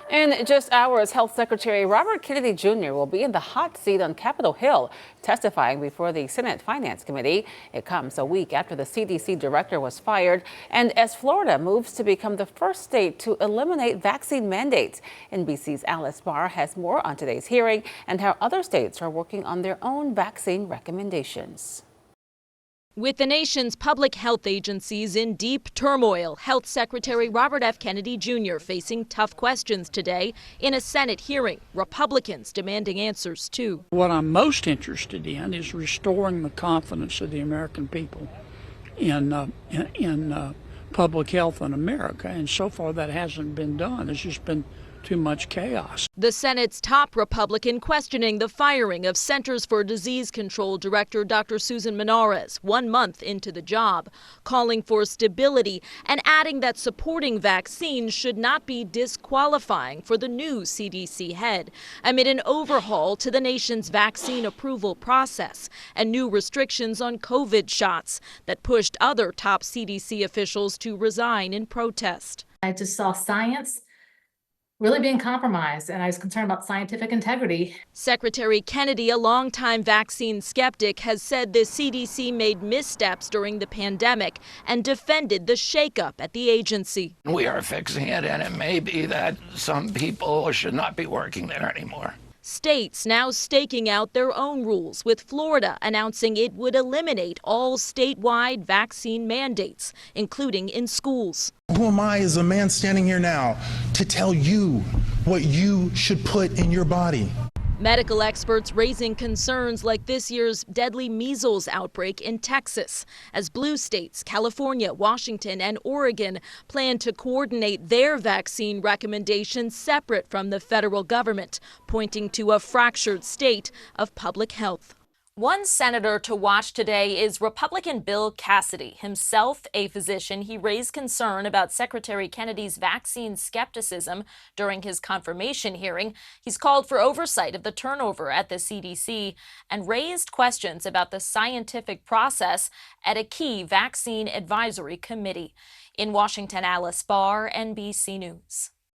In just hours, Health Secretary Robert Kennedy Jr. will be in the hot seat on Capitol Hill, testifying before the Senate Finance Committee. It comes a week after the CDC director was fired, and as Florida moves to become the first state to eliminate vaccine mandates. NBC's Alice Barr has more on today's hearing and how other states are working on their own vaccine recommendations. With the nation's public health agencies in deep turmoil, Health Secretary Robert F. Kennedy Jr. facing tough questions today in a Senate hearing. Republicans demanding answers, too. What I'm most interested in is restoring the confidence of the American people in public health in America. And so far that hasn't been done. There's just been too much chaos. The Senate's top Republican questioning the firing of Centers for Disease Control Director Dr. Susan Menares 1 month into the job, calling for stability and adding that supporting vaccines should not be disqualifying for the new CDC head amid an overhaul to the nation's vaccine approval process and new restrictions on COVID shots that pushed other top CDC officials to resign in protest. I just saw science really being compromised, and I was concerned about scientific integrity. Secretary Kennedy, a longtime vaccine skeptic, has said the CDC made missteps during the pandemic and defended the shakeup at the agency. We are fixing it, and it may be that some people should not be working there anymore. States now staking out their own rules, with Florida announcing it would eliminate all statewide vaccine mandates, including in schools. Who am I as a man standing here now to tell you what you should put in your body? Medical experts raising concerns like this year's deadly measles outbreak in Texas, as blue states, California, Washington, and Oregon plan to coordinate their vaccine recommendations separate from the federal government, pointing to a fractured state of public health. One senator to watch today is Republican Bill Cassidy. Himself a physician, he raised concern about Secretary Kennedy's vaccine skepticism during his confirmation hearing. He's called for oversight of the turnover at the CDC and raised questions about the scientific process at a key vaccine advisory committee. In Washington, Alice Barr, NBC News.